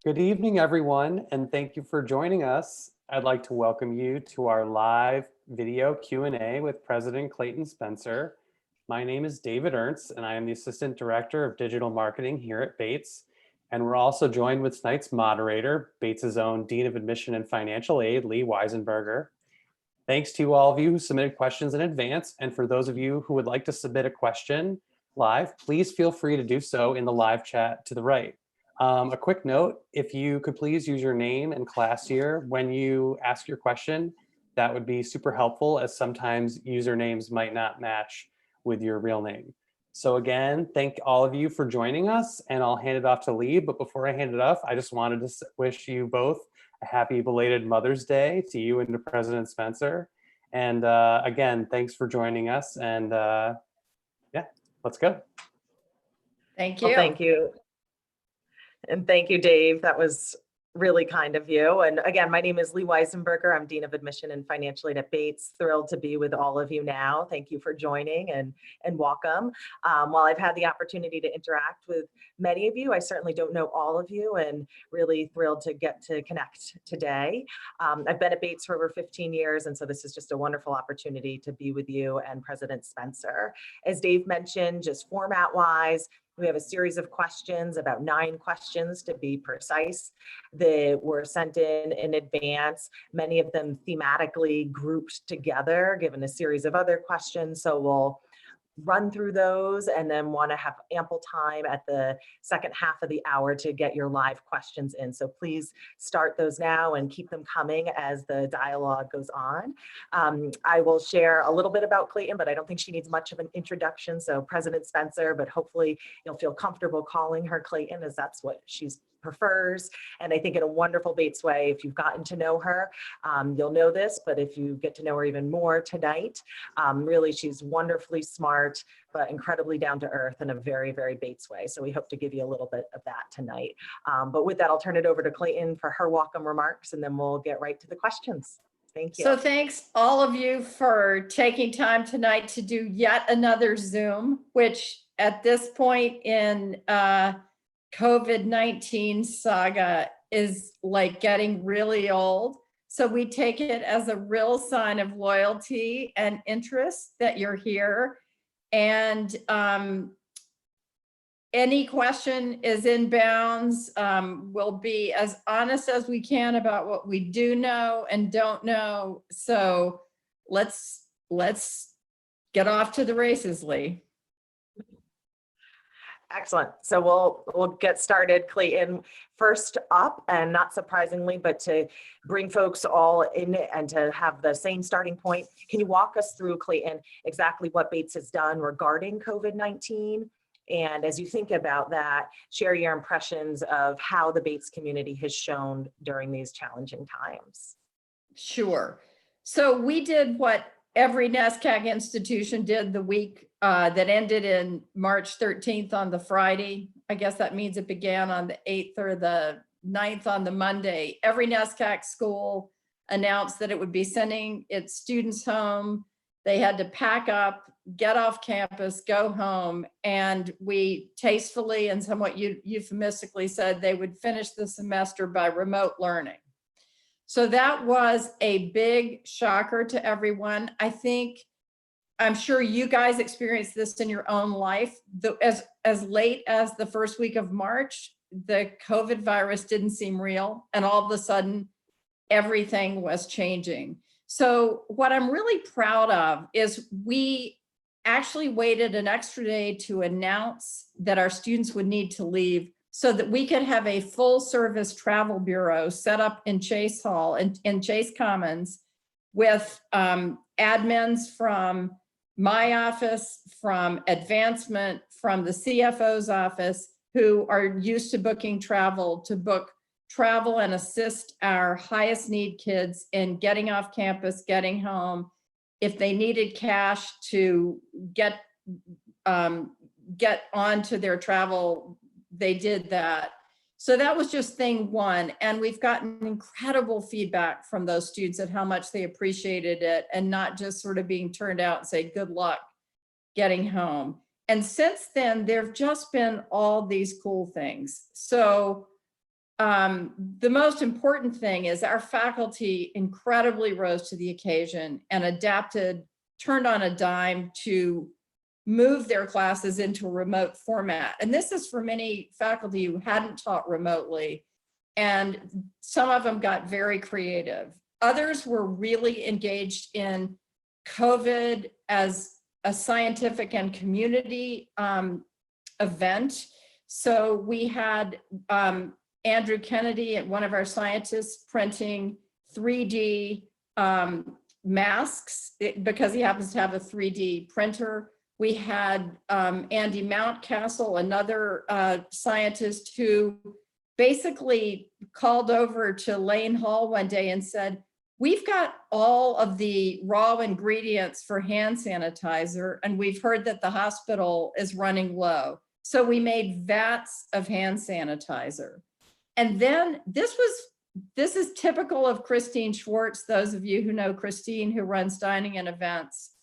Good evening, everyone, and thank you for joining us. I'd like to welcome you to our live video Q&A with President Clayton Spencer. My name is David Ernst, and I am the Assistant Director of Digital Marketing here at Bates. And we're also joined with tonight's moderator, Bates' own Dean of Admission and Financial Aid, Leigh Weisenburger. Thanks to all of you who submitted questions in advance, and for those of you who would like to submit a question live, please feel free to do so in the live chat to the right. A quick note, if you could please use your name and class year when you ask your question, that would be super helpful, as sometimes usernames might not match with your real name. So again, thank all of you for joining us, and I'll hand it off to Leigh. But before I hand it off, I just wanted to wish you both a happy belated Mother's Day to you and to President Spencer. And again, thanks for joining us. And yeah, let's go. Thank you. Well, thank you. And thank you, Dave. That was really kind of you. And again, my name is Leigh Weisenburger. I'm Dean of Admission and Financial Aid at Bates. Thrilled to be with all of you now. Thank you for joining and welcome. While I've had the opportunity to interact with many of you, I certainly don't know all of you, and really thrilled to get to connect today. I've been at Bates for over 15 years, and so this is just a wonderful opportunity to be with you and President Spencer. As Dave mentioned, just format-wise, we have a series of questions, about 9 questions to be precise, that were sent in advance, many of them thematically grouped together, given a series of other questions. So we'll run through those and then want to have ample time at the second half of the hour to get your live questions in. So please start those now and keep them coming as the dialogue goes on. I will share a little bit about Clayton, but I don't think she needs much of an introduction. So President Spencer, but hopefully you'll feel comfortable calling her Clayton, as that's what she's prefers. And I think in a wonderful Bates way, if you've gotten to know her, you'll know this, but if you get to know her even more tonight, really she's wonderfully smart, but incredibly down to earth in a very, very Bates way. So we hope to give you a little bit of that tonight. But with that, I'll turn it over to Clayton for her welcome remarks, and then we'll get right to the questions. Thank you. So thanks all of you for taking time tonight to do yet another Zoom, which at this point in COVID-19 saga is like getting really old. So we take it as a real sign of loyalty and interest that you're here. And any question is in bounds. We'll be as honest as we can about what we do know and don't know. So let's get off to the races, Leigh. Excellent. So we'll get started, Clayton. First up, and not surprisingly, but to bring folks all in and to have the same starting point, can you walk us through, Clayton, exactly what Bates has done regarding COVID-19? And as you think about that, share your impressions of how the Bates community has shown during these challenging times. Sure. So we did what every NESCAC institution did the week that ended in March 13th on the Friday. I guess that means it began on the 8th or the 9th on the Monday. Every NESCAC school announced that it would be sending its students home. They had to pack up, get off campus, go home, and we tastefully and somewhat euphemistically said they would finish the semester by remote learning. So that was a big shocker to everyone. I'm sure you guys experienced this in your own life. As late as the first week of March, the COVID virus didn't seem real, and all of a sudden, everything was changing. So what I'm really proud of is we actually waited an extra day to announce that our students would need to leave so that we could have a full service travel bureau set up in Chase Hall and in Chase Commons with admins from my office, from advancement, from the CFO's office, who are used to booking travel, to book travel and assist our highest need kids in getting off campus, getting home. If they needed cash to get onto their travel, they did that. So that was just thing one. And we've gotten incredible feedback from those students at how much they appreciated it, and not just sort of being turned out and say, good luck getting home. And since then, there've just been all these cool things. So the most important thing is our faculty incredibly rose to the occasion and adapted, turned on a dime to move their classes into a remote format. And this is for many faculty who hadn't taught remotely. And some of them got very creative. Others were really engaged in COVID as a scientific and community event. So we had Andrew Kennedy, one of our scientists, printing 3D masks because he happens to have a 3D printer. We had Andy Mountcastle, another scientist who basically called over to Lane Hall one day and said, we've got all of the raw ingredients for hand sanitizer, and we've heard that the hospital is running low. So we made vats of hand sanitizer. And then this is typical of Christine Schwartz, those of you who know Christine, who runs dining and events.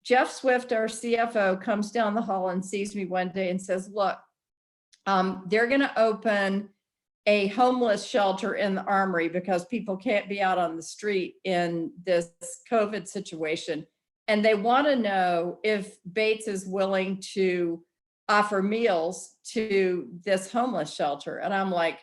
Jeff Swift, our CFO, comes down the hall and sees me one day and says, look, they're going to open a homeless shelter in the Armory because people can't be out on the street in this COVID situation. And they want to know if Bates is willing to offer meals to this homeless shelter. And I'm like,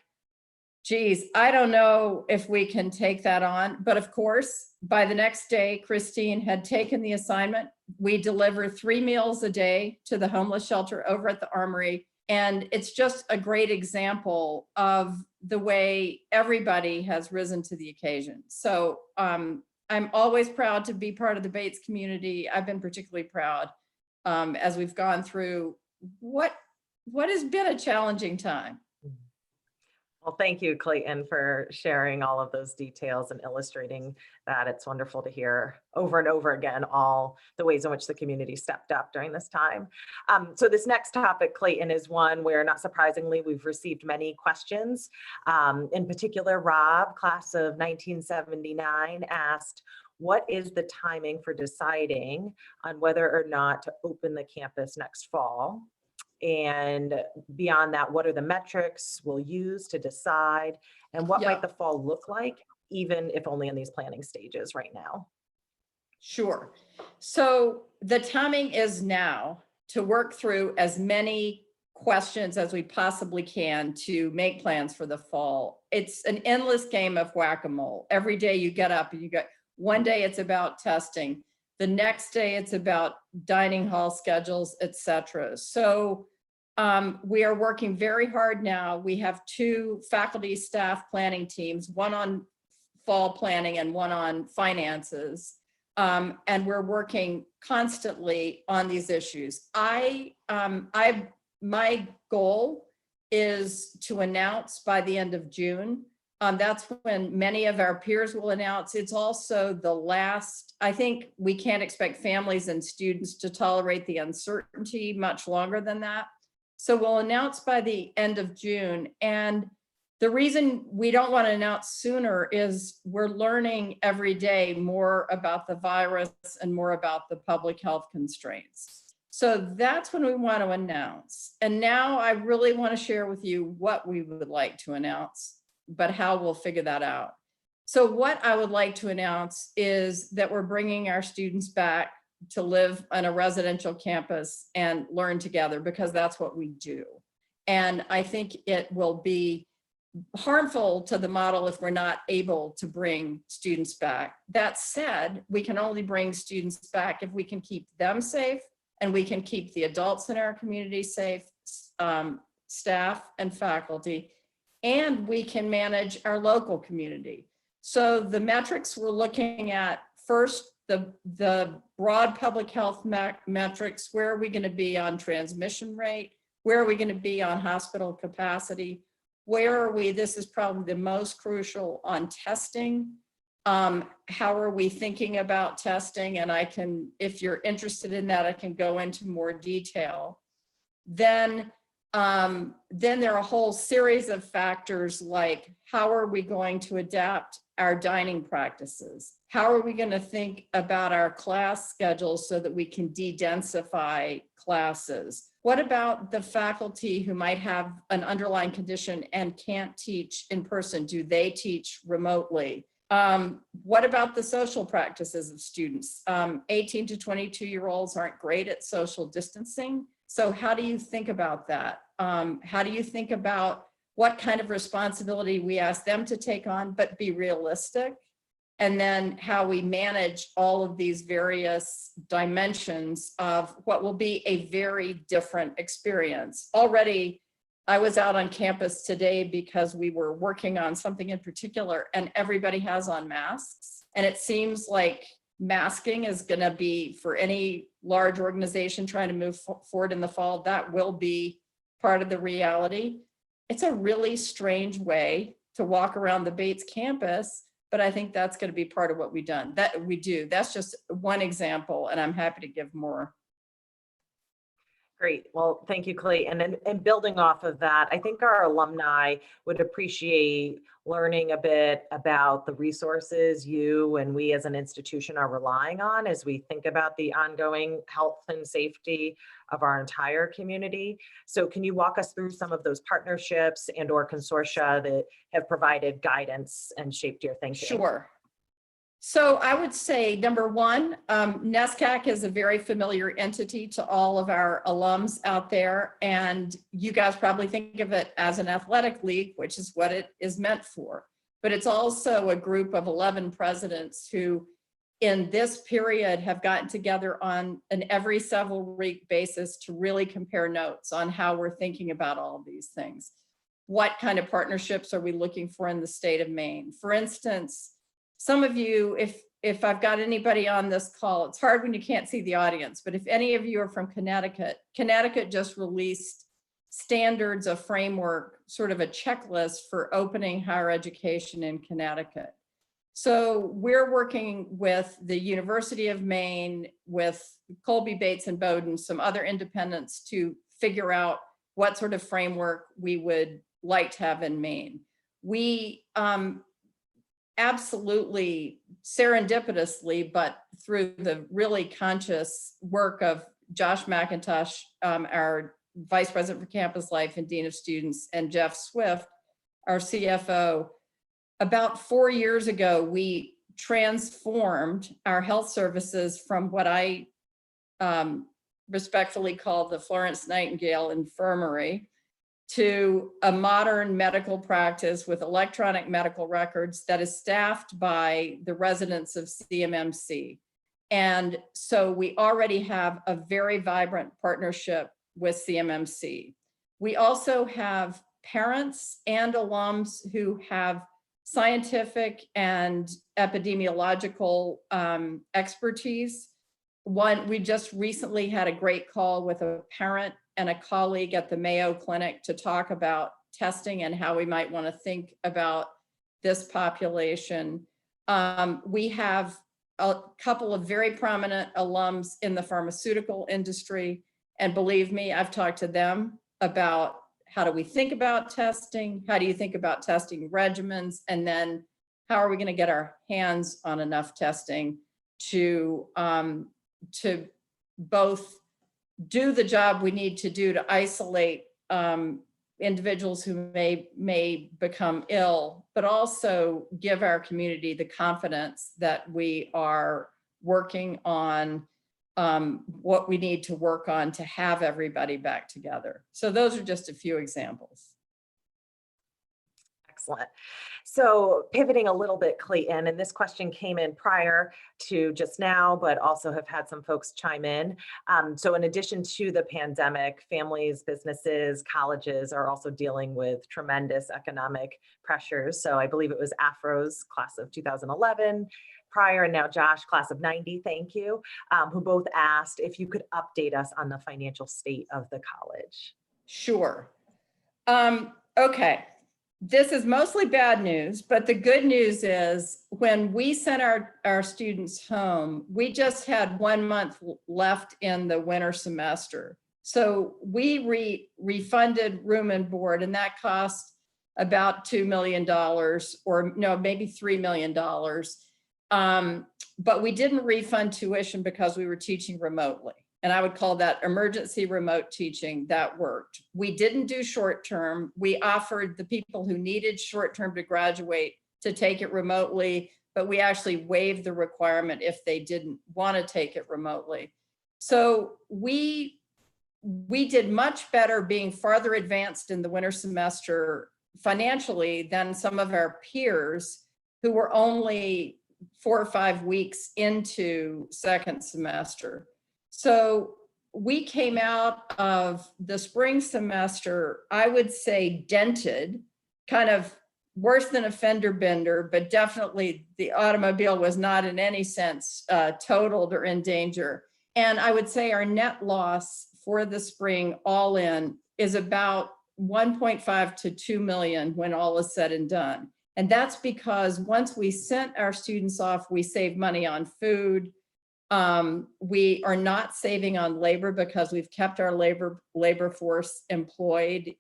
geez, I don't know if we can take that on. But of course, by the next day, Christine had taken the assignment. We deliver 3 meals a day to the homeless shelter over at the Armory. And it's just a great example of the way everybody has risen to the occasion. So I'm always proud to be part of the Bates community. I've been particularly proud as we've gone through what has been a challenging time. Well, thank you, Clayton, for sharing all of those details and illustrating that. It's wonderful to hear over and over again all the ways in which the community stepped up during this time. So this next topic, Clayton, is one where, not surprisingly, we've received many questions. In particular, Rob, class of 1979, asked, what is the timing for deciding on whether or not to open the campus next fall? And beyond that, what are the metrics we'll use to decide? And what might the fall look like, even if only in these planning stages right now? Sure. So the timing is now to work through as many questions as we possibly can to make plans for the fall. It's an endless game of whack-a-mole. Every day you get up and you get, one day it's about testing. The next day it's about dining hall schedules, etc. So we are working very hard now. We have 2 faculty staff planning teams, one on fall planning and one on finances. And we're working constantly on these issues. My goal is to announce by the end of June. That's when many of our peers will announce. It's also the last, I think we can't expect families and students to tolerate the uncertainty much longer than that. So we'll announce by the end of June. And the reason we don't want to announce sooner is we're learning every day more about the virus and more about the public health constraints. So that's when we want to announce. And now I really want to share with you what we would like to announce, but how we'll figure that out. So what I would like to announce is that we're bringing our students back to live on a residential campus and learn together, because that's what we do. And I think it will be harmful to the model if we're not able to bring students back. That said, we can only bring students back if we can keep them safe and we can keep the adults in our community safe, staff and faculty, and we can manage our local community. So the metrics we're looking at, first, the broad public health metrics. Where are we going to be on transmission rate? Where are we going to be on hospital capacity? Where are we, this is probably the most crucial, on testing. How are we thinking about testing? And I can, if you're interested in that, I can go into more detail. Then there are a whole series of factors like, how are we going to adapt our dining practices? How are we going to think about our class schedules so that we can de-densify classes? What about the faculty who might have an underlying condition and can't teach in person? Do they teach remotely? What about the social practices of students? 18 to 22-year-olds aren't great at social distancing. So how do you think about that? How do you think about what kind of responsibility we ask them to take on, but be realistic? And then how we manage all of these various dimensions of what will be a very different experience. Already, I was out on campus today because we were working on something in particular, and everybody has on masks. And it seems like masking is going to be, for any large organization trying to move forward in the fall, that will be part of the reality. It's a really strange way to walk around the Bates campus, but I think that's going to be part of what we do. That's just one example, and I'm happy to give more. Great. Well, thank you, Clayton. And building off of that, I think our alumni would appreciate learning a bit about the resources you and we as an institution are relying on as we think about the ongoing health and safety of our entire community. So can you walk us through some of those partnerships and or consortia that have provided guidance and shaped your thinking? Sure. So I would say, number one, NESCAC is a very familiar entity to all of our alums out there. And you guys probably think of it as an athletic league, which is what it is meant for. But it's also a group of 11 presidents who, in this period, have gotten together on an every several week basis to really compare notes on how we're thinking about all of these things. What kind of partnerships are we looking for in the state of Maine? For instance, some of you, if I've got anybody on this call, it's hard when you can't see the audience, but if any of you are from Connecticut, Connecticut just released standards, a framework, sort of a checklist for opening higher education in Connecticut. So we're working with the University of Maine, with Colby, Bates, and Bowdoin, some other independents, to figure out what sort of framework we would like to have in Maine. We absolutely serendipitously, but through the really conscious work of Josh McIntosh, our Vice President for Campus Life and Dean of Students, and Jeff Swift, our CFO, about 4 years ago, we transformed our health services from what I respectfully call the Florence Nightingale Infirmary to a modern medical practice with electronic medical records that is staffed by the residents of CMMC. And so we already have a very vibrant partnership with CMMC. We also have parents and alums who have scientific and epidemiological expertise. We just recently had a great call with a parent and a colleague at the Mayo Clinic to talk about testing and how we might want to think about this population. We have a couple of very prominent alums in the pharmaceutical industry, and believe me, I've talked to them about how do we think about testing, how do you think about testing regimens, and then how are we going to get our hands on enough testing to both do the job we need to do to isolate individuals who may become ill, but also give our community the confidence that we are working on what we need to work on to have everybody back together. So those are just a few examples. Excellent. So pivoting a little bit, Clayton, and this question came in prior to just now, but also have had some folks chime in. So in addition to the pandemic, families, businesses, colleges are also dealing with tremendous economic pressures. So I believe it was Afro's class of 2011 prior, and now Josh, class of 90, thank you, who both asked if you could update us on the financial state of the college. Sure. Okay. This is mostly bad news, but the good news is when we sent our students home, we just had 1 month left in the winter semester. So we refunded room and board, and that cost about $2 million, or no, maybe $3 million. But we didn't refund tuition because we were teaching remotely. and I would call that emergency remote teaching. That worked. We didn't do short-term. We offered the people who needed short-term to graduate to take it remotely, but we actually waived the requirement if they didn't want to take it remotely. So we did much better being farther advanced in the winter semester financially than some of our peers who were only 4 or 5 weeks into second semester. So we came out of the spring semester, I would say dented, kind of worse than a fender bender, but definitely the automobile was not in any sense totaled or in danger. And I would say our net loss for the spring all in is about 1.5 to 2 million when all is said and done. And that's because once we sent our students off, we saved money on food. We are not saving on labor because we've kept our labor force employed.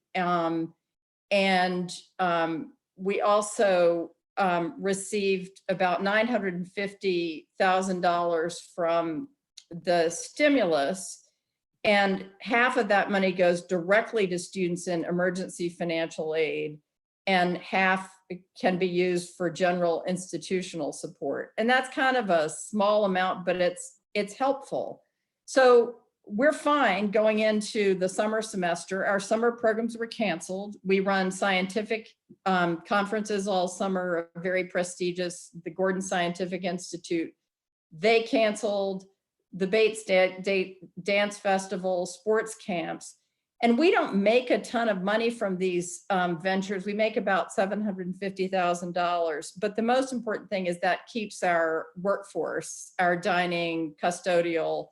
We also received about $950,000 from the stimulus, and half of that money goes directly to students in emergency financial aid, and half can be used for general institutional support. And that's kind of a small amount, but it's helpful. So we're fine going into the summer semester. Our summer programs were canceled. We run scientific conferences all summer, very prestigious, the Gordon Scientific Institute. They canceled the Bates Dance Festival, sports camps. And we don't make a ton of money from these ventures. We make about $750,000. But the most important thing is that keeps our workforce, our dining, custodial,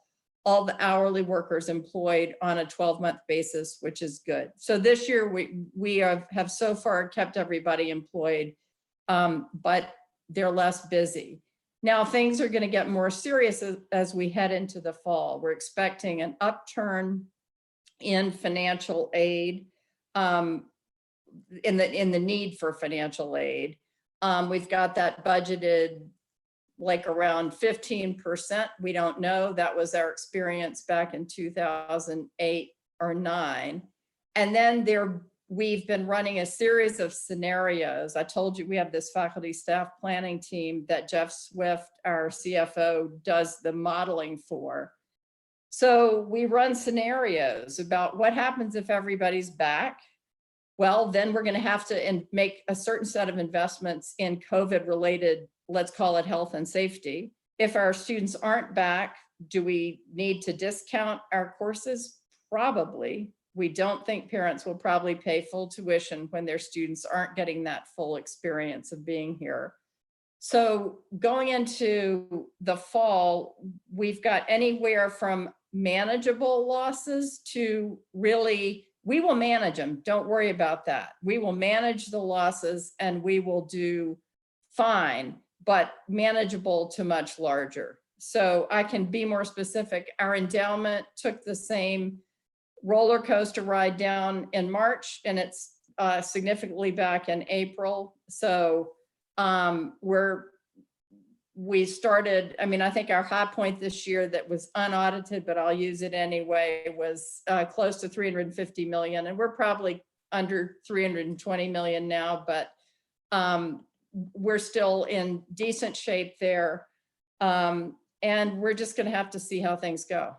all the hourly workers employed on a 12-month basis, which is good. So this year we have so far kept everybody employed, but they're less busy. Now things are going to get more serious as we head into the fall. We're expecting an upturn in financial aid, in the need for financial aid. We've got that budgeted like around 15%. We don't know. That was our experience back in 2008 or 9. And then we've been running a series of scenarios. I told you we have this faculty staff planning team that Jeff Swift, our CFO, does the modeling for. So we run scenarios about what happens if everybody's back. Well, then we're going to have to make a certain set of investments in COVID related, let's call it health and safety. If our students aren't back, do we need to discount our courses? Probably. We don't think parents will probably pay full tuition when their students aren't getting that full experience of being here. So going into the fall, we've got anywhere from manageable losses to really, we will manage them. Don't worry about that. We will manage the losses and we will do fine, but manageable to much larger. So I can be more specific. Our endowment took the same roller coaster ride down in March, and it's significantly back in April. So we started, I mean, I think our high point this year that was unaudited, but I'll use it anyway, was close to 350 million. And we're probably under 320 million now, but we're still in decent shape there. And we're just gonna have to see how things go.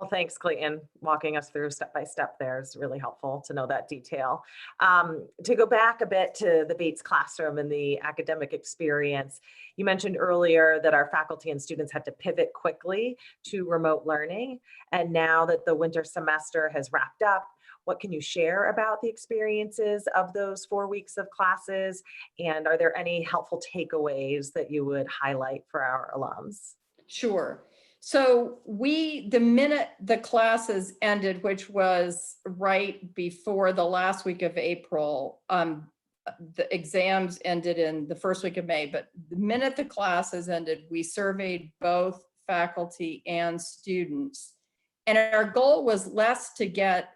Well, thanks, Clayton. Walking us through step by step there is really helpful to know that detail. To go back a bit to the Bates classroom and the academic experience, you mentioned earlier that our faculty and students had to pivot quickly to remote learning. And now that the winter semester has wrapped up, what can you share about the experiences of those 4 weeks of classes? And are there any helpful takeaways that you would highlight for our alums? Sure. So the minute the classes ended, which was right before the last week of April, the exams ended in the first week of May, but the minute the classes ended, we surveyed both faculty and students. And our goal was less to get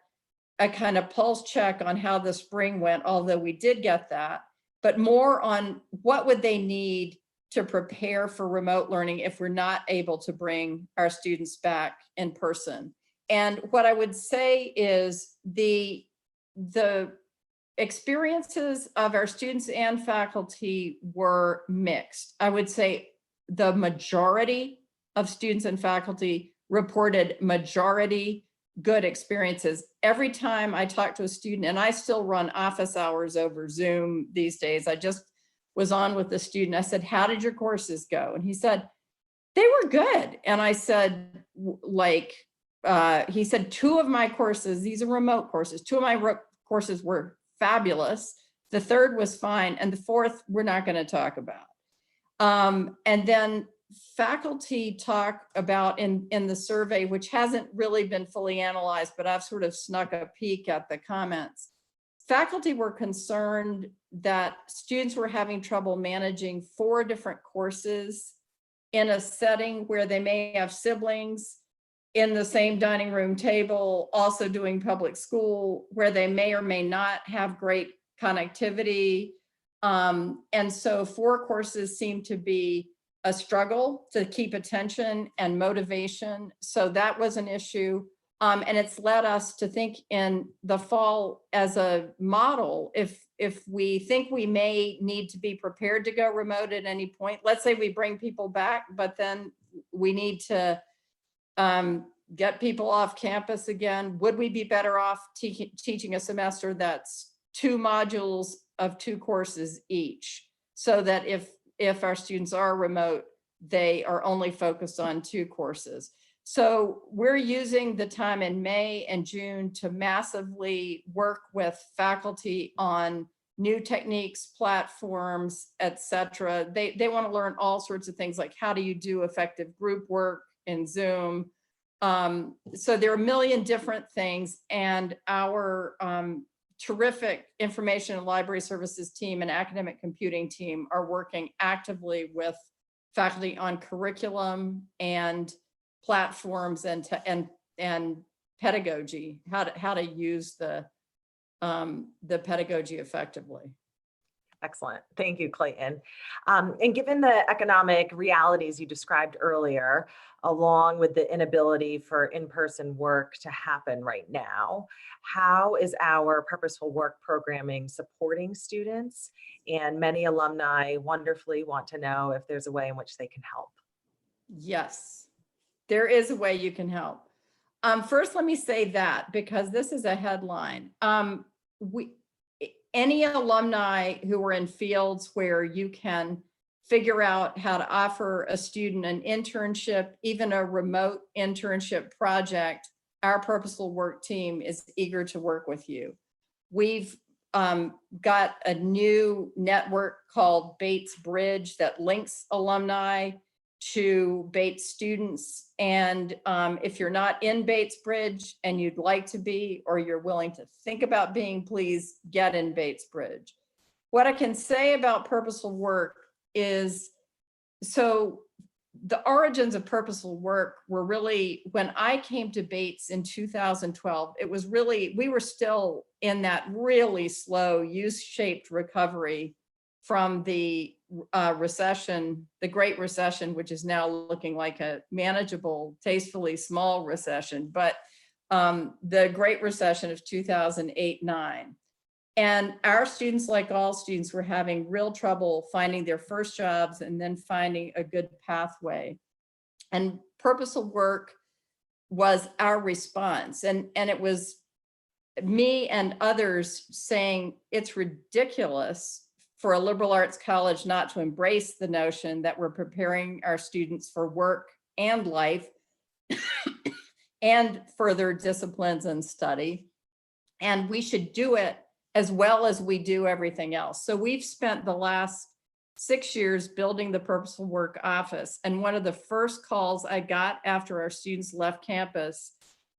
a kind of pulse check on how the spring went, although we did get that, but more on what would they need to prepare for remote learning if we're not able to bring our students back in person. And what I would say is the experiences of our students and faculty were mixed. I would say the majority of students and faculty reported majority good experiences. Every time I talk to a student, and I still run office hours over Zoom these days, I just was on with the student. I said, how did your courses go? And he said, they were good. And I said, he said, two of my courses, these are remote courses, two of my courses were fabulous. The third was fine. And the fourth, we're not going to talk about. And then faculty talk about in the survey, which hasn't really been fully analyzed, but I've sort of snuck a peek at the comments. Faculty were concerned that students were having trouble managing 4 different courses in a setting where they may have siblings in the same dining room table, also doing public school, where they may or may not have great connectivity. And so 4 courses seem to be a struggle to keep attention and motivation. So that was an issue. And it's led us to think in the fall as a model, if we think we may need to be prepared to go remote at any point, let's say we bring people back, but then we need to get people off campus again, would we be better off teaching a semester that's 2 modules of 2 courses each, so that if our students are remote, they are only focused on 2 courses. So we're using the time in May and June to massively work with faculty on new techniques, platforms, et cetera. They want to learn all sorts of things, like how do you do effective group work in Zoom? So there are a million different things, and our terrific information and library services team and academic computing team are working actively with faculty on curriculum and platforms and pedagogy, how to use the pedagogy effectively. Excellent. Thank you, Clayton. And given the economic realities you described earlier, along with the inability for in-person work to happen right now, how is our purposeful work programming supporting students? And many alumni wonderfully want to know if there's a way in which they can help. Yes, there is a way you can help. First, let me say that, because this is a headline. Any alumni who are in fields where you can figure out how to offer a student an internship, even a remote internship project, our purposeful work team is eager to work with you. We've got a new network called Bates Bridge that links alumni to Bates students. And if you're not in Bates Bridge and you'd like to be, or you're willing to think about being, please get in Bates Bridge. What I can say about purposeful work is, so the origins of purposeful work were really, when I came to Bates in 2012, it was really, we were still in that really slow U-shaped recovery from the recession, the Great Recession, which is now looking like a manageable, tastefully small recession, but the Great Recession of 2008-9. And our students, like all students, were having real trouble finding their first jobs and then finding a good pathway. And purposeful work was our response. And it was me and others saying it's ridiculous for a liberal arts college not to embrace the notion that we're preparing our students for work and life and further disciplines and study. And we should do it as well as we do everything else. So we've spent the last 6 years building the Purposeful Work office. And one of the first calls I got after our students left campus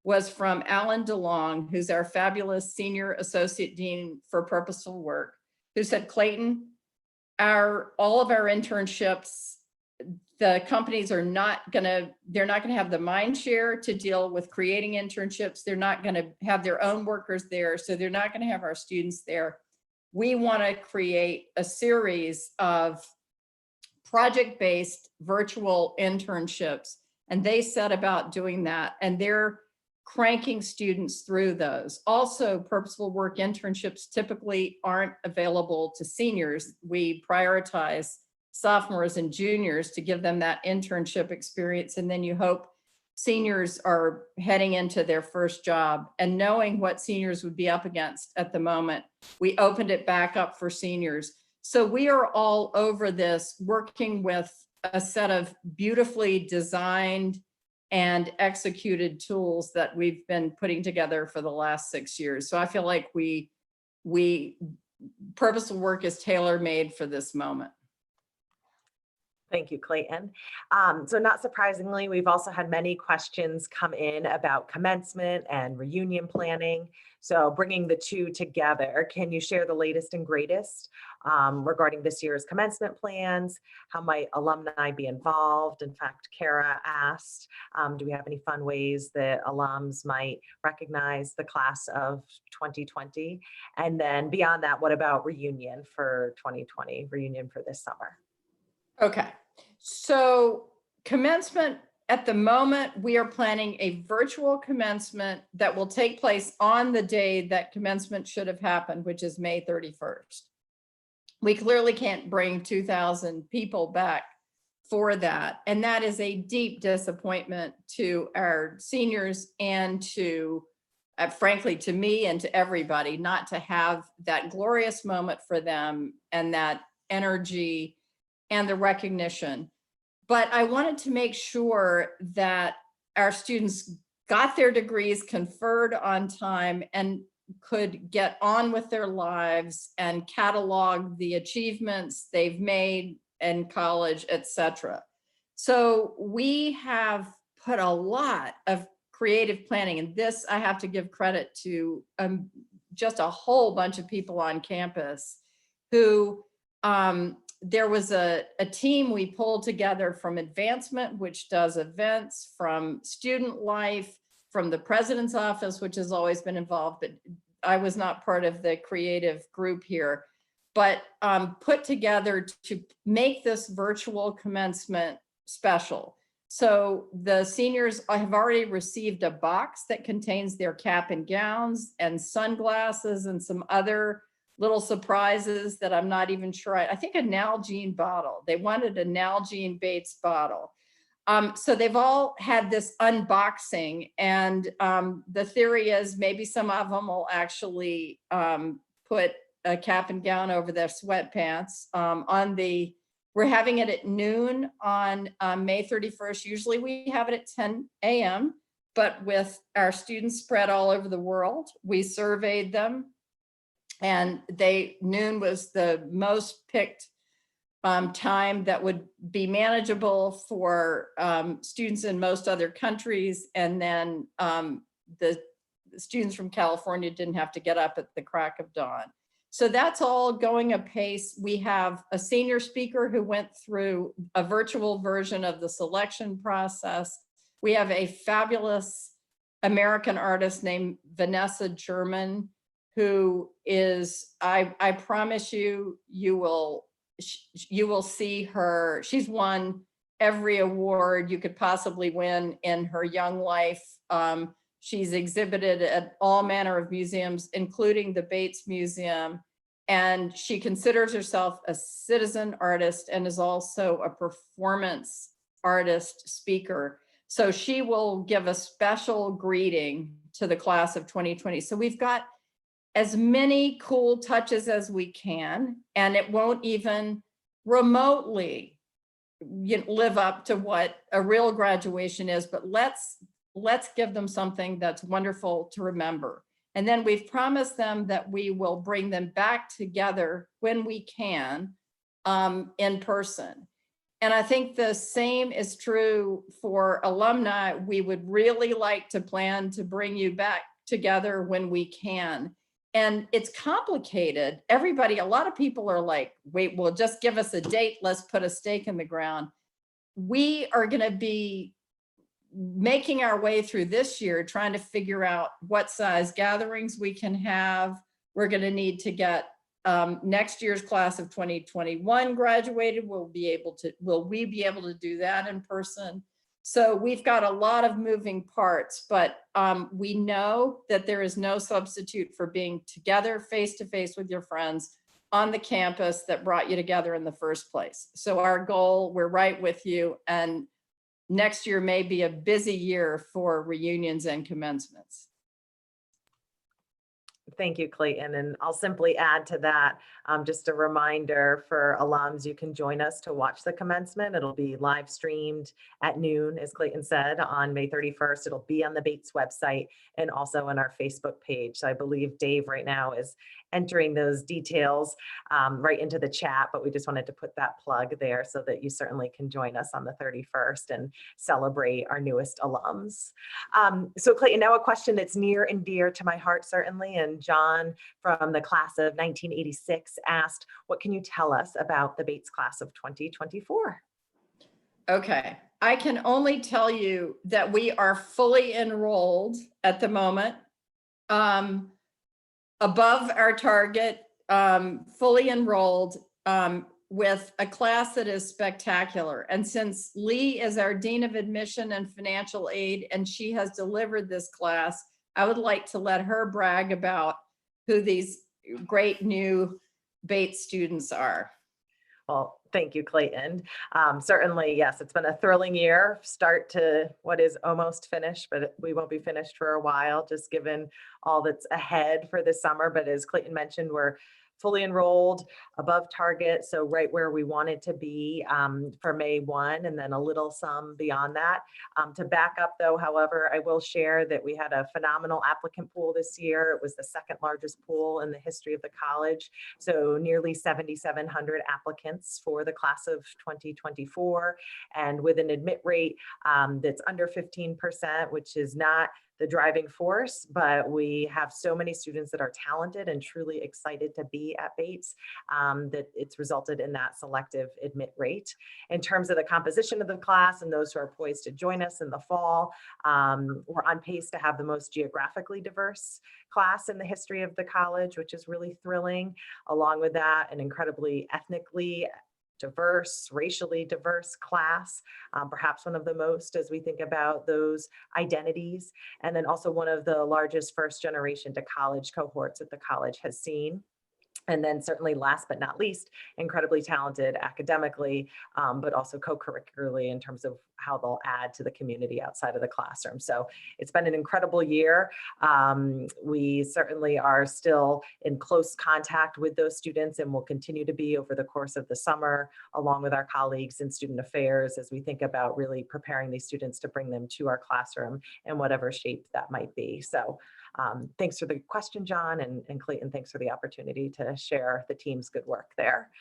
was from Alan DeLong, who's our fabulous Senior Associate Dean for Purposeful Work, who said, Clayton, all of our internships, the companies are they're not gonna have the mind share to deal with creating internships. They're not gonna have their own workers there, so they're not gonna have our students there. We wanna create a series of project-based virtual internships, and they set about doing that, and they're cranking students through those. Also, purposeful work internships typically aren't available to seniors. We prioritize sophomores and juniors to give them that internship experience, and then you hope seniors are heading into their first job. And knowing what seniors would be up against at the moment, we opened it back up for seniors. So we are all over this, working with a set of beautifully designed and executed tools that we've been putting together for the last 6 years. So I feel like purposeful work is tailor-made for this moment. Thank you, Clayton. So not surprisingly, we've also had many questions come in about commencement and reunion planning. So bringing the two together, can you share the latest and greatest regarding this year's commencement plans? How might alumni be involved? In fact, Kara asked, do we have any fun ways that alums might recognize the class of 2020? And then beyond that, what about reunion for 2020, reunion for this summer? Okay, so commencement, at the moment, we are planning a virtual commencement that will take place on the day that commencement should have happened, which is May 31st. We clearly can't bring 2,000 people back for that. And that is a deep disappointment to our seniors and to, frankly, to me and to everybody, not to have that glorious moment for them and that energy and the recognition. But I wanted to make sure that our students got their degrees conferred on time and could get on with their lives and catalog the achievements they've made in college, etc. So we have put a lot of creative planning, and this I have to give credit to just a whole bunch of people on campus who there was a team we pulled together from advancement, which does events, from student life, from the president's office, which has always been involved, but I was not part of the creative group here, but put together to make this virtual commencement special. So the seniors have already received a box that contains their cap and gowns and sunglasses and some other little surprises that I'm not even sure. I think a Nalgene bottle. They wanted a Nalgene Bates bottle. So they've all had this unboxing, and the theory is maybe some of them will actually put a cap and gown over their sweatpants. We're having it at noon on May 31st. Usually we have it at 10 a.m., but with our students spread all over the world, we surveyed them, and noon was the most picked time that would be manageable for students in most other countries. And then the students from California didn't have to get up at the crack of dawn. So that's all going apace. We have a senior speaker who went through a virtual version of the selection process. We have a fabulous American artist named Vanessa German, who is, I promise you, you will see her. She's won every award you could possibly win in her young life. She's exhibited at all manner of museums, including the Bates Museum. And she considers herself a citizen artist and is also a performance artist speaker. So she will give a special greeting to the class of 2020. So we've got as many cool touches as we can, and it won't even remotely live up to what a real graduation is, but let's give them something that's wonderful to remember. And then we've promised them that we will bring them back together when we can in person. And I think the same is true for alumni. We would really like to plan to bring you back together when we can. And it's complicated. A lot of people are like, wait, well, just give us a date. Let's put a stake in the ground. We are going to be making our way through this year, trying to figure out what size gatherings we can have. We're going to need to get next year's class of 2021 graduated. Will we be able to do that in person? So we've got a lot of moving parts, but we know that there is no substitute for being together face to face with your friends on the campus that brought you together in the first place. So our goal, we're right with you, and next year may be a busy year for reunions and commencements. Thank you, Clayton. And I'll simply add to that, just a reminder for alums, you can join us to watch the commencement. It'll be live streamed at noon, as Clayton said, on May 31st. It'll be on the Bates website and also on our Facebook page. So I believe Dave right now is entering those details right into the chat, but we just wanted to put that plug there so that you certainly can join us on the 31st and celebrate our newest alums. So Clayton, now a question that's near and dear to my heart, certainly, and John from the class of 1986 asked, what can you tell us about the Bates class of 2024? Okay, I can only tell you that we are fully enrolled at the moment, above our target, fully enrolled, with a class that is spectacular. And since Leigh is our Dean of Admission and Financial Aid, and she has delivered this class, I would like to let her brag about who these great new Bates students are. Well, thank you, Clayton. Certainly, yes, it's been a thrilling year, start to what is almost finished, but we won't be finished for a while, just given all that's ahead for this summer. But as Clayton mentioned, we're fully enrolled, above target, so right where we wanted to be for May 1, and then a little some beyond that. To back up though, however, I will share that we had a phenomenal applicant pool this year. It was the second largest pool in the history of the college, so nearly 7,700 applicants for the class of 2024, and with an admit rate that's under 15%, which is not the driving force, but we have so many students that are talented and truly excited to be at Bates that it's resulted in that selective admit rate. In terms of the composition of the class and those who are poised to join us in the fall, we're on pace to have the most geographically diverse class in the history of the college, which is really thrilling. Along with that, an incredibly ethnically diverse, racially diverse class, perhaps one of the most as we think about those identities, and then also one of the largest first generation to college cohorts that the college has seen. And then certainly last but not least, incredibly talented academically, but also co-curricularly in terms of how they'll add to the community outside of the classroom. So it's been an incredible year. We certainly are still in close contact with those students and will continue to be over the course of the summer, along with our colleagues in student affairs, as we think about really preparing these students to bring them to our classroom in whatever shape that might be. So thanks for the question, John, and Clayton, thanks for the opportunity to share the team's good work there.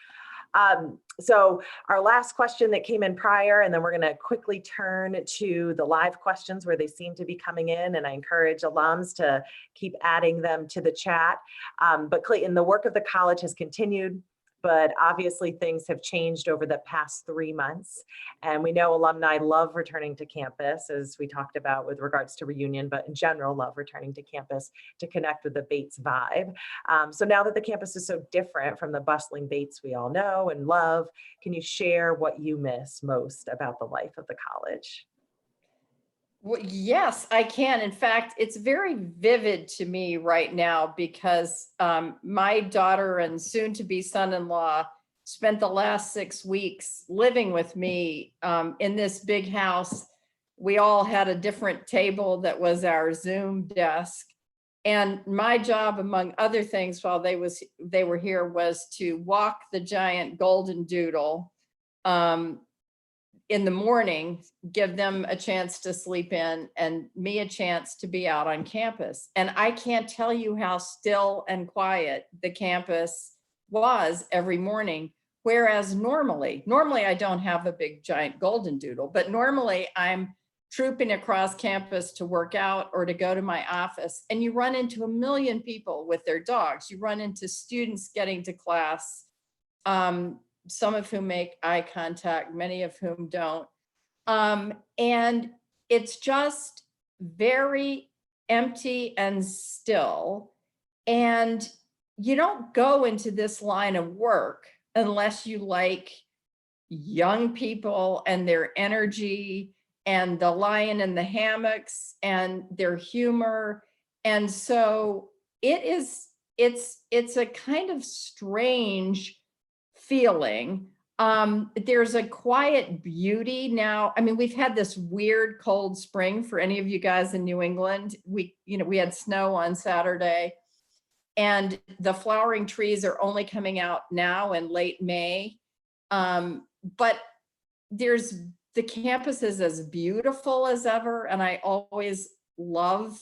So our last question that came in prior, and then we're going to quickly turn to the live questions where they seem to be coming in, and I encourage alums to keep adding them to the chat. But Clayton, the work of the college has continued, but obviously things have changed over the past 3 months. And we know alumni love returning to campus, as we talked about with regards to reunion, but in general, love returning to campus to connect with the Bates vibe. So now that the campus is so different from the bustling Bates we all know and love, can you share what you miss most about the life of the college? Well, yes, I can. In fact, it's very vivid to me right now because my daughter and soon-to-be son-in-law spent the last 6 weeks living with me in this big house. We all had a different table that was our Zoom desk. And my job, among other things, while they were here, was to walk the giant golden doodle in the morning, give them a chance to sleep in and me a chance to be out on campus. And I can't tell you how still and quiet the campus was every morning. Whereas normally I don't have a big giant golden doodle, but normally I'm trooping across campus to work out or to go to my office, and you run into a million people with their dogs. You run into students getting to class, some of whom make eye contact, many of whom don't. And it's just very empty and still. And you don't go into this line of work unless you like young people and their energy and the lion in the hammocks and their humor. And so it's a kind of strange feeling. There's a quiet beauty now. I mean, we've had this weird cold spring. For any of you guys in New England, we had snow on Saturday, and the flowering trees are only coming out now in late May. But the campus is as beautiful as ever. And I always love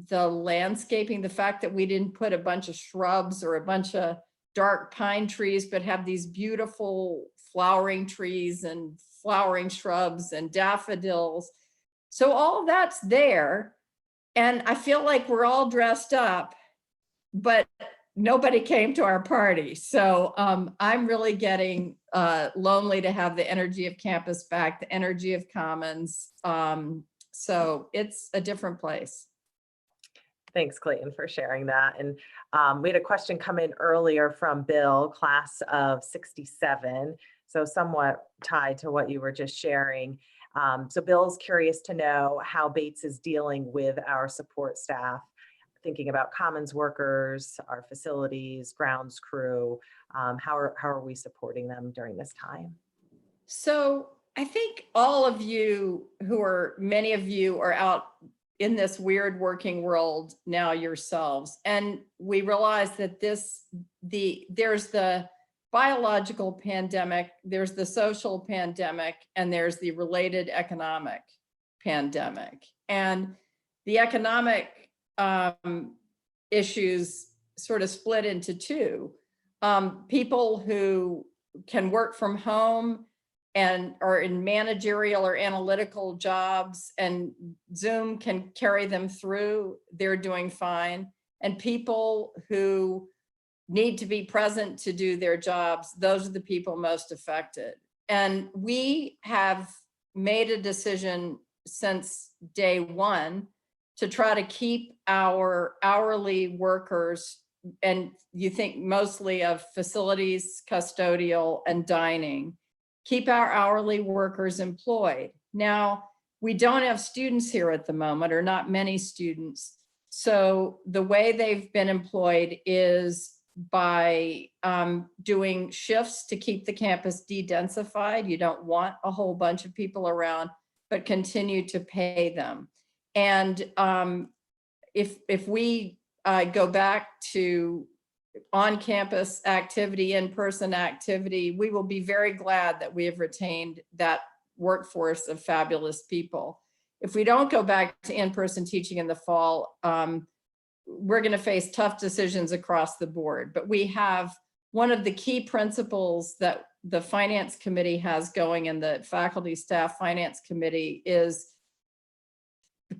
the landscaping, the fact that we didn't put a bunch of shrubs or a bunch of dark pine trees, but have these beautiful flowering trees and flowering shrubs and daffodils. So all of that's there. And I feel like we're all dressed up, but nobody came to our party. So I'm really getting lonely to have the energy of campus back, the energy of Commons. So it's a different place. Thanks, Clayton, for sharing that. And we had a question come in earlier from Bill, class of 67. So somewhat tied to what you were just sharing. So Bill's curious to know how Bates is dealing with our support staff, thinking about Commons workers, our facilities, grounds crew. How are we supporting them during this time? So I think all of you many of you are out in this weird working world now yourselves. And we realize that there's the biological pandemic, there's the social pandemic, and there's the related economic pandemic. And the economic issues sort of split into two. People who can work from home and are in managerial or analytical jobs, and Zoom can carry them through, they're doing fine. And people who need to be present to do their jobs, those are the people most affected. And we have made a decision since day one to try to keep our hourly workers, and you think mostly of facilities, custodial, and dining, keep our hourly workers employed. Now, we don't have students here at the moment, or not many students. So the way they've been employed is by doing shifts to keep the campus de-densified. You don't want a whole bunch of people around, but continue to pay them. And if we go back to on-campus activity, in-person activity, we will be very glad that we have retained that workforce of fabulous people. If we don't go back to in-person teaching in the fall, we're going to face tough decisions across the board. But we have one of the key principles that the finance committee has going, and the faculty staff finance committee, is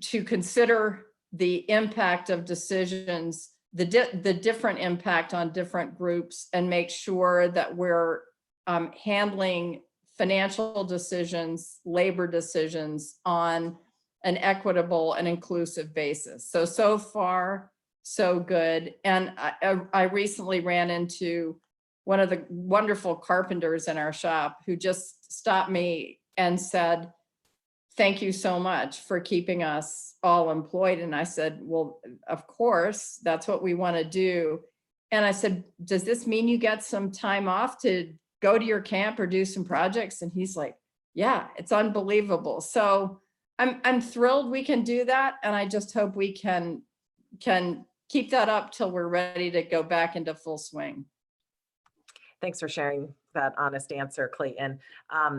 to consider the impact of decisions, the different impact on different groups, and make sure that we're handling financial decisions, labor decisions on an equitable and inclusive basis. So far, so good. And I recently ran into one of the wonderful carpenters in our shop who just stopped me and said, "Thank you so much for keeping us all employed." And I said, "Well, of course, that's what we want to do." And I said, "Does this mean you get some time off to go to your camp or do some projects?" And he's like, "Yeah, it's unbelievable." So I'm thrilled we can do that. And I just hope we can keep that up till we're ready to go back into full swing. Thanks for sharing that honest answer, Clayton.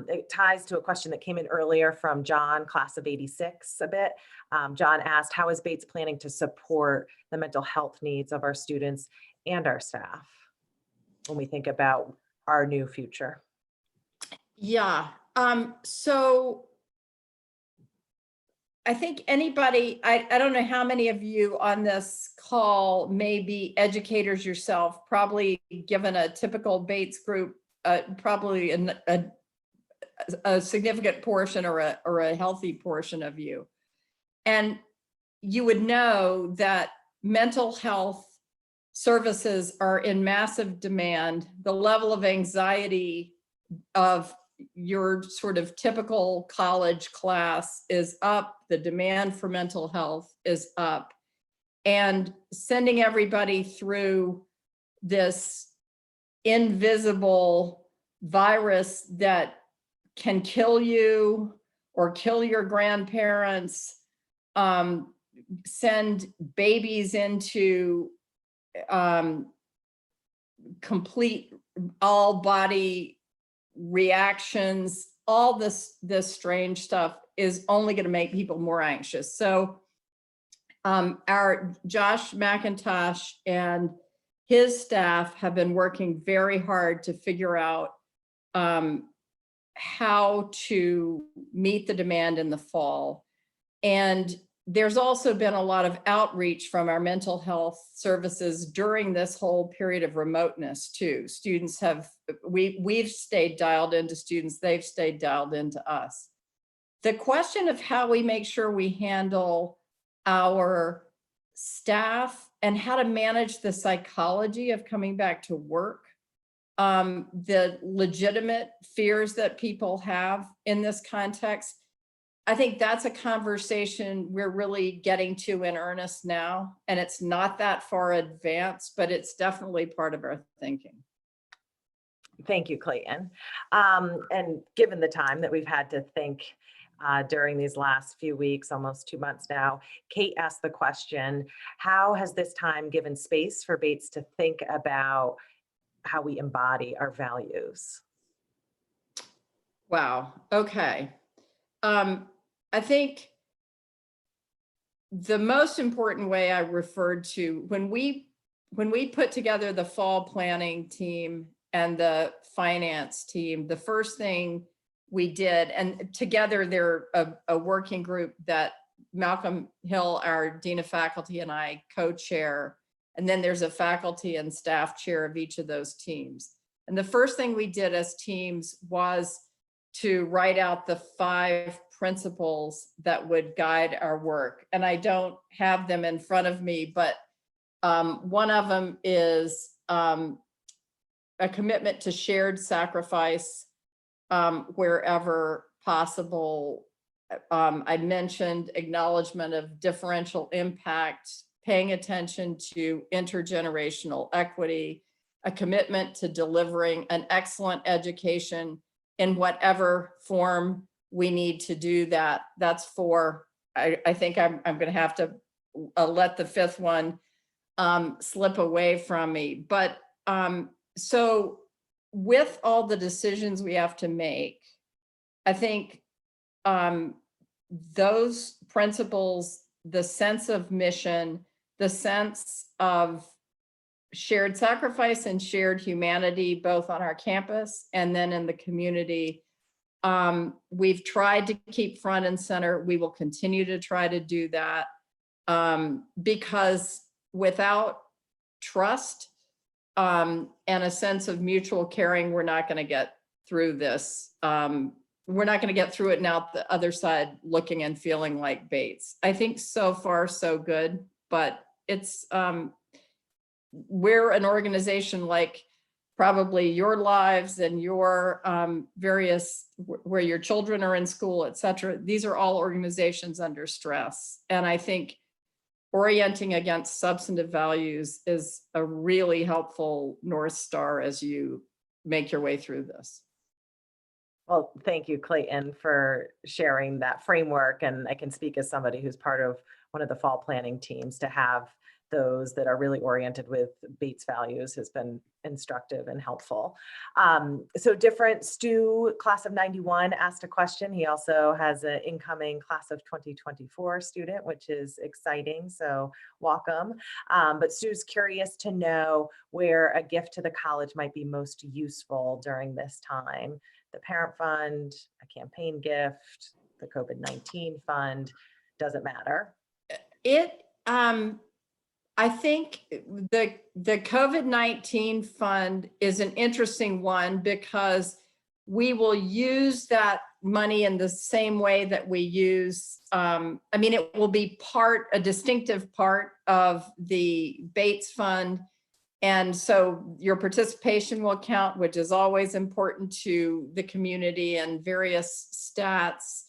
It ties to a question that came in earlier from John, class of 86 a bit. John asked, how is Bates planning to support the mental health needs of our students and our staff when we think about our new future? Yeah, so I think anybody, I don't know how many of you on this call may be educators yourself, probably given a typical Bates group, probably a significant portion or a healthy portion of you. And you would know that mental health services are in massive demand. The level of anxiety of your sort of typical college class is up. The demand for mental health is up. And sending everybody through this invisible virus that can kill you or kill your grandparents, send babies into complete all body reactions, all this strange stuff is only going to make people more anxious. So our Josh McIntosh and his staff have been working very hard to figure out how to meet the demand in the fall. And there's also been a lot of outreach from our mental health services during this whole period of remoteness too. Students have, we've stayed dialed into students, they've stayed dialed into us. The question of how we make sure we handle our staff and how to manage the psychology of coming back to work, the legitimate fears that people have in this context, I think that's a conversation we're really getting to in earnest now. And it's not that far advanced, but it's definitely part of our thinking. Thank you, Clayton. And given the time that we've had to think during these last few weeks, almost 2 months now, Kate asked the question, how has this time given space for Bates to think about how we embody our values? Wow, okay. I think the most important way I referred to when we put together the fall planning team and the finance team, the first thing we did, and together they're a working group that Malcolm Hill, our Dean of Faculty, and I co-chair, and then there's a faculty and staff chair of each of those teams. And the first thing we did as teams was to write out the 5 principles that would guide our work. And I don't have them in front of me, but one of them is a commitment to shared sacrifice wherever possible. I mentioned acknowledgement of differential impact, paying attention to intergenerational equity, a commitment to delivering an excellent education in whatever form we need to do that. That's 4. I think I'm going to have to let the 5th one slip away from me. But so with all the decisions we have to make, I think those principles, the sense of mission, the sense of shared sacrifice and shared humanity, both on our campus and then in the community, we've tried to keep front and center. We will continue to try to do that because without trust and a sense of mutual caring, we're not going to get through this. We're not going to get through it now the other side looking and feeling like Bates. I think so far so good, but it's we're an organization like probably your lives and your various, where your children are in school, et cetera. These are all organizations under stress. And I think orienting against substantive values is a really helpful North Star as you make your way through this. Well, thank you, Clayton, for sharing that framework. And I can speak as somebody who's part of one of the fall planning teams, to have those that are really oriented with Bates values has been instructive and helpful. So different, Stu, class of 91, asked a question. He also has an incoming class of 2024 student, which is exciting, so welcome. But Stu's curious to know where a gift to the college might be most useful during this time. The parent fund, a campaign gift, the COVID-19 fund, doesn't matter. I think the COVID-19 fund is an interesting one because we will use that money in the same way that we use, it will be a distinctive part of the Bates fund And so your participation will count, which is always important to the community and various stats.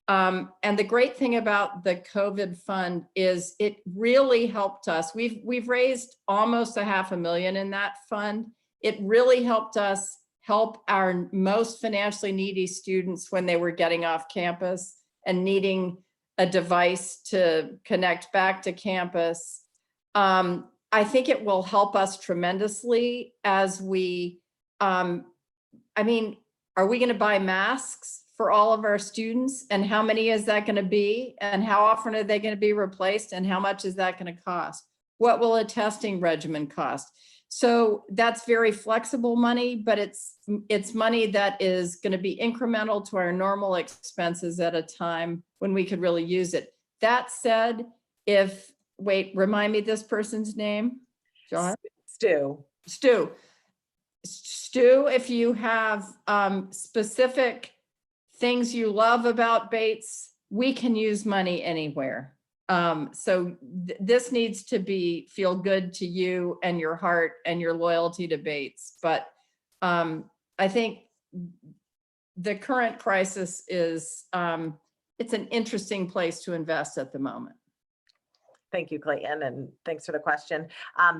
And the great thing about the COVID fund is it really helped us. We've raised almost $500,000 in that fund. It really helped us help our most financially needy students when they were getting off campus and needing a device to connect back to campus. I think it will help us tremendously as we, I mean, are we going to buy masks for all of our students? And how many is that going to be? And how often are they going to be replaced? And how much is that going to cost? What will a testing regimen cost? So that's very flexible money, but it's money that is going to be incremental to our normal expenses at a time when we could really use it. That said, remind me this person's name, John? Stu, if you have specific things you love about Bates, we can use money anywhere. So this needs to feel good to you and your heart and your loyalty to Bates. But I think the current crisis is, it's an interesting place to invest at the moment. thank you, Clayton, and thanks for the question.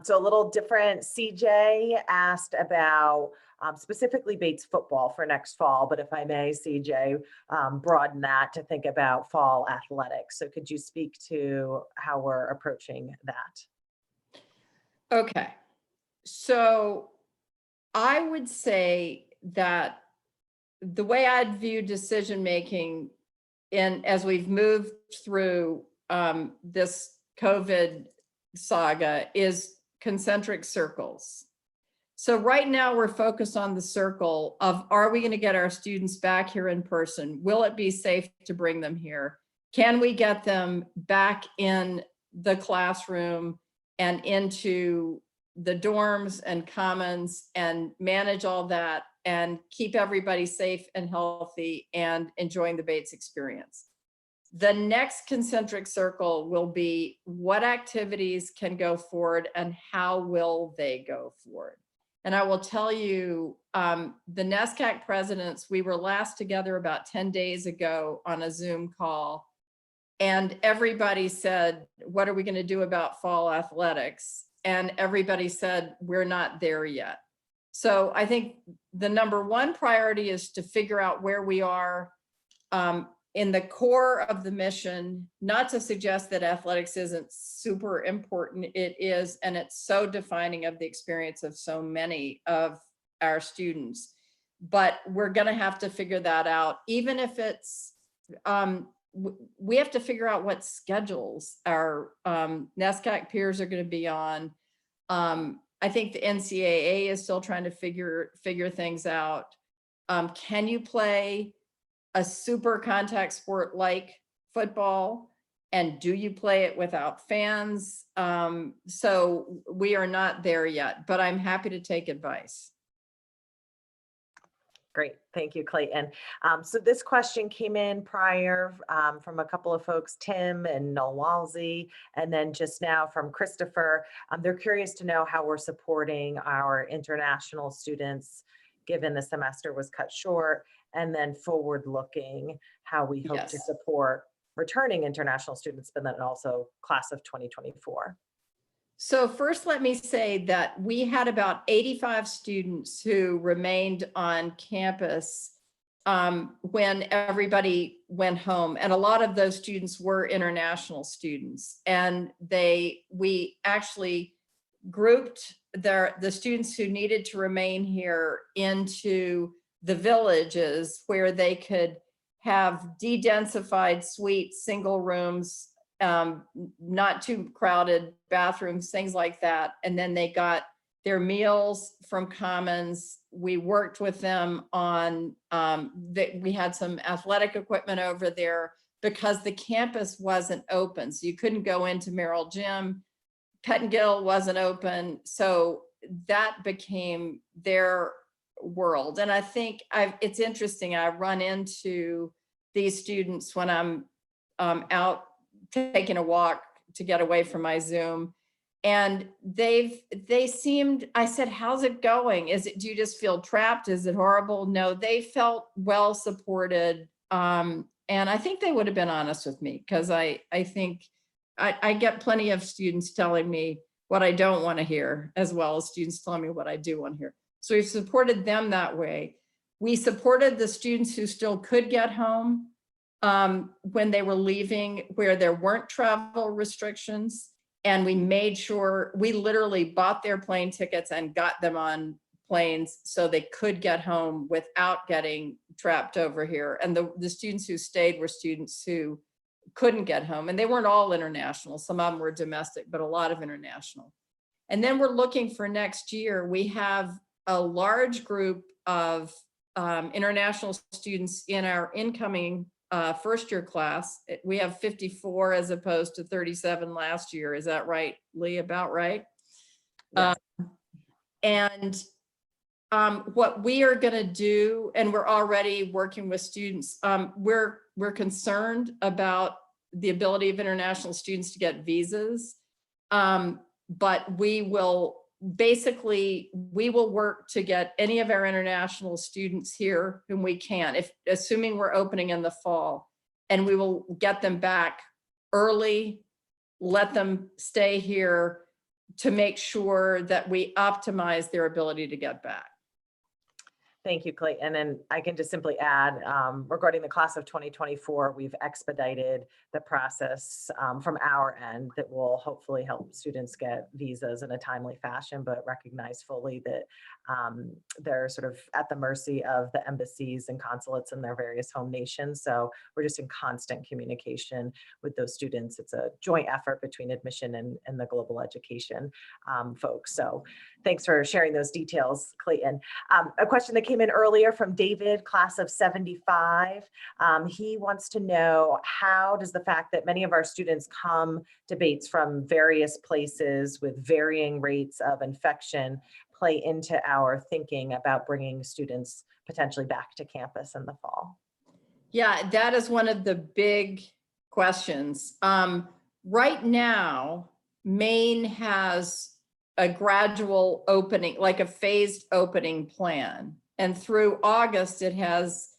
So a little different, CJ asked about specifically Bates football for next fall, but if I may, CJ, broaden that to think about fall athletics. So could you speak to how we're approaching that? Okay, so I would say that the way I'd view decision-making as we've moved through this COVID saga is concentric circles. So right now we're focused on the circle of, are we going to get our students back here in person? Will it be safe to bring them here? Can we get them back in the classroom and into the dorms and commons and manage all that and keep everybody safe and healthy and enjoying the Bates experience? The next concentric circle will be what activities can go forward and how will they go forward? And I will tell you, the NESCAC presidents, we were last together about 10 days ago on a Zoom call, and everybody said, what are we going to do about fall athletics? And everybody said, we're not there yet. So I think the number one priority is to figure out where we are in the core of the mission, not to suggest that athletics isn't super important. It is, and it's so defining of the experience of so many of our students. But we're going to have to figure that out, even if it's, we have to figure out what schedules our NESCAC peers are going to be on. I think the NCAA is still trying to figure things out. Can you play a super contact sport like football? And do you play it without fans? So we are not there yet, but I'm happy to take advice. Great, thank you, Clayton. So this question came in prior from a couple of folks, Tim and Noel Walsey, and then just now from Christopher. They're curious to know how we're supporting our international students, given the semester was cut short, and then forward-looking, how we hope to support returning international students, but then also class of 2024. So first, let me say that we had about 85 students who remained on campus when everybody went home. And a lot of those students were international students. And we actually grouped the students who needed to remain here into the villages where they could have de-densified suites, single rooms, not too crowded bathrooms, things like that. And then they got their meals from commons. We worked with them on, we had some athletic equipment over there because the campus wasn't open. So you couldn't go into Merrill Gym. Pettingill wasn't open. So that became their world. And I think it's interesting. I run into these students when I'm out taking a walk to get away from my Zoom. And they seemed, I said, how's it going? Do you just feel trapped? Is it horrible? No, they felt well supported. And I think they would have been honest with me, because I think I get plenty of students telling me what I don't want to hear, as well as students telling me what I do want to hear. So we've supported them that way. We supported the students who still could get home when they were leaving, where there weren't travel restrictions. And we made sure, we literally bought their plane tickets and got them on planes so they could get home without getting trapped over here. And the students who stayed were students who couldn't get home, and they weren't all international. Some of them were domestic, but a lot of international. And then we're looking for next year. We have a large group of international students in our incoming first year class. We have 54 as opposed to 37 last year. Is that right, Leigh? About right? Yes. And what we are going to do, and we're already working with students, we're concerned about the ability of international students to get visas. But we will work to get any of our international students here whom we can, assuming we're opening in the fall, and we will get them back early, let them stay here to make sure that we optimize their ability to get back. Thank you, Clayton. And I can just simply add, regarding the class of 2024, we've expedited the process from our end that will hopefully help students get visas in a timely fashion, but recognize fully that they're sort of at the mercy of the embassies and consulates in their various home nations. So we're just in constant communication with those students. It's a joint effort between admission and the global education folks. So thanks for sharing those details, Clayton. A question that came in earlier from David, class of 75. He wants to know, how does the fact that many of our students come to Bates from various places with varying rates of infection play into our thinking about bringing students potentially back to campus in the fall? Yeah, that is one of the big questions. Right now, Maine has a gradual opening, like a phased opening plan. And through August, it has,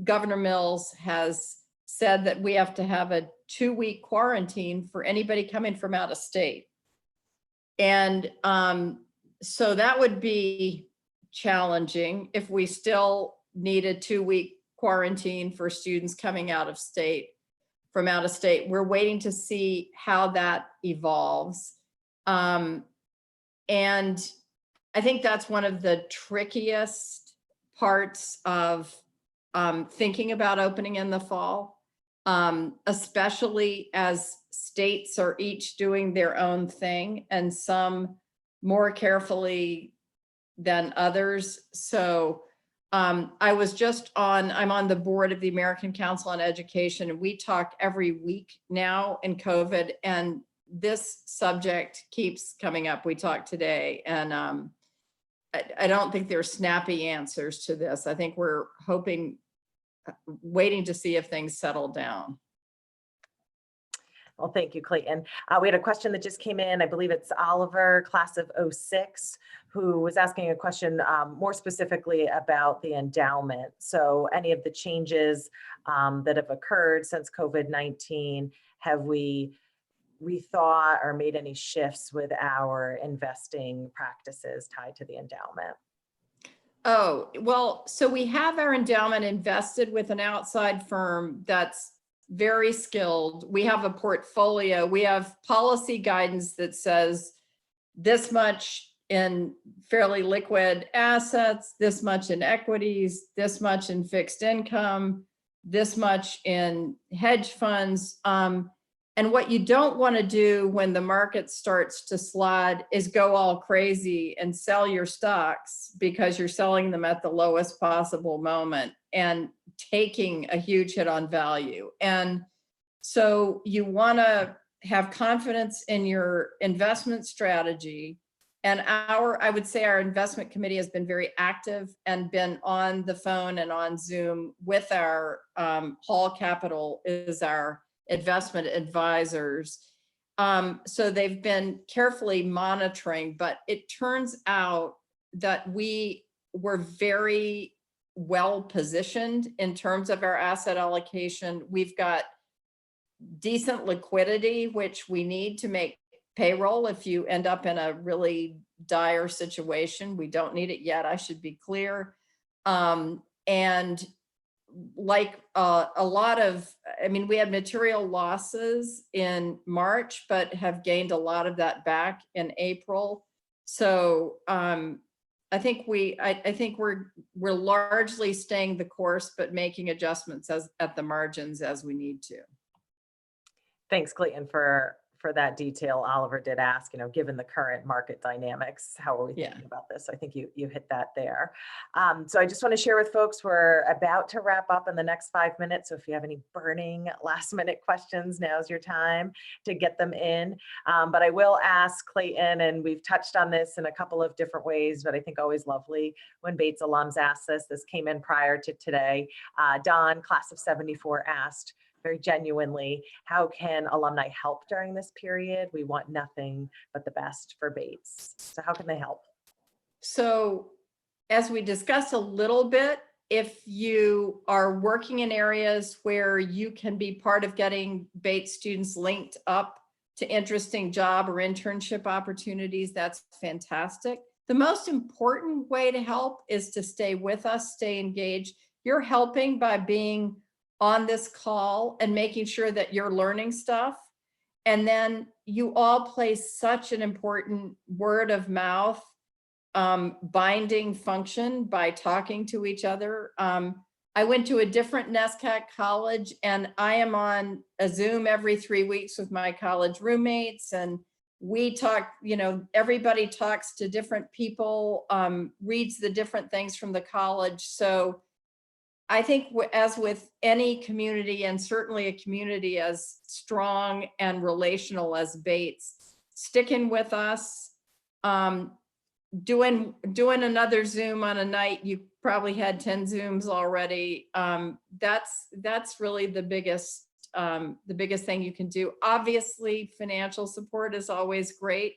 Governor Mills has said that we have to have a 2-week quarantine for anybody coming from out of state. And so that would be challenging if we still need a 2-week quarantine for students coming out of state, from out of state. We're waiting to see how that evolves. And I think that's one of the trickiest parts of thinking about opening in the fall, especially as states are each doing their own thing, and some more carefully than others. So I'm on the board of the American Council on Education, and we talk every week now in COVID, and this subject keeps coming up. We talked today, and I don't think there's snappy answers to this. I think we're waiting to see if things settle down. Well, thank you, Clayton. We had a question that just came in. I believe it's Oliver, class of 06, who was asking a question more specifically about the endowment. So any of the changes that have occurred since COVID-19, have we rethought or made any shifts with our investing practices tied to the endowment? Oh, well, so we have our endowment invested with an outside firm that's very skilled. We have a portfolio. We have policy guidance that says this much in fairly liquid assets, this much in equities, this much in fixed income, this much in hedge funds. And what you don't want to do when the market starts to slide is go all crazy and sell your stocks because you're selling them at the lowest possible moment and taking a huge hit on value. And so you want to have confidence in your investment strategy. And I would say our investment committee has been very active and been on the phone and on Zoom with our Hall Capital is our investment advisors. So they've been carefully monitoring, but it turns out that we were very well positioned in terms of our asset allocation. We've got decent liquidity, which we need to make payroll if you end up in a really dire situation. We don't need it yet, I should be clear. And like a lot of, I mean, we had material losses in March, but have gained a lot of that back in April. So I think we're largely staying the course, but making adjustments at the margins as we need to. Thanks, Clayton, for that detail. Oliver did ask, given the current market dynamics, how are we thinking about this? I think you hit that there. So I just want to share with folks, we're about to wrap up in the next 5 minutes. So if you have any burning last minute questions, now's your time to get them in. But I will ask Clayton, and we've touched on this in a couple of different ways, but I think always lovely when Bates alums ask this. This came in prior to today. Don, class of 74, asked, very genuinely, how can alumni help during this period? We want nothing but the best for Bates. So how can they help? So as we discussed a little bit, if you are working in areas where you can be part of getting Bates students linked up to interesting job or internship opportunities, that's fantastic. The most important way to help is to stay with us, stay engaged. You're helping by being on this call and making sure that you're learning stuff. And then you all play such an important word of mouth binding function by talking to each other. I went to a different NESCAC college, and I am on a Zoom every 3 weeks with my college roommates, and we talk, everybody talks to different people, reads the different things from the college. So I think as with any community, and certainly a community as strong and relational as Bates, sticking with us, doing another Zoom on a night, you probably had 10 Zooms already. That's really the biggest thing you can do. Obviously, financial support is always great,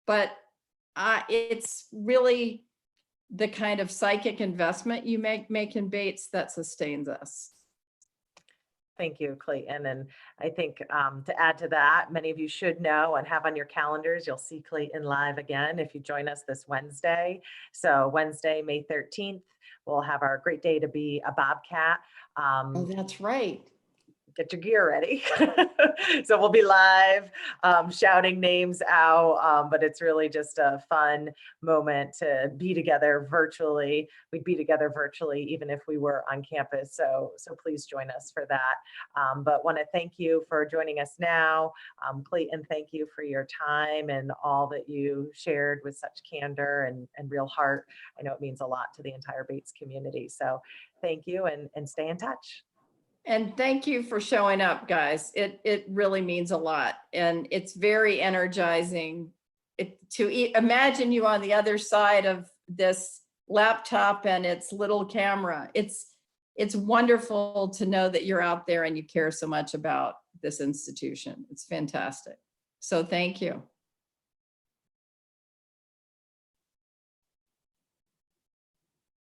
but it's really the kind of psychic investment you make in Bates that sustains us. Thank you, Clayton. And I think to add to that, many of you should know and have on your calendars, you'll see Clayton live again if you join us this Wednesday. So Wednesday, May 13th, we'll have our Great Day to Be a Bobcat. Oh, that's right. Get your gear ready. So we'll be live shouting names out, but it's really just a fun moment to be together virtually. We'd be together virtually even if we were on campus. So please join us for that. But want to thank you for joining us now. Clayton, thank you for your time and all that you shared with such candor and real heart. I know it means a lot to the entire Bates community. So thank you and stay in touch. And thank you for showing up, guys. It really means a lot. And it's very energizing to imagine you on the other side of this laptop and its little camera. It's wonderful to know that you're out there and you care so much about this institution. It's fantastic. So thank you.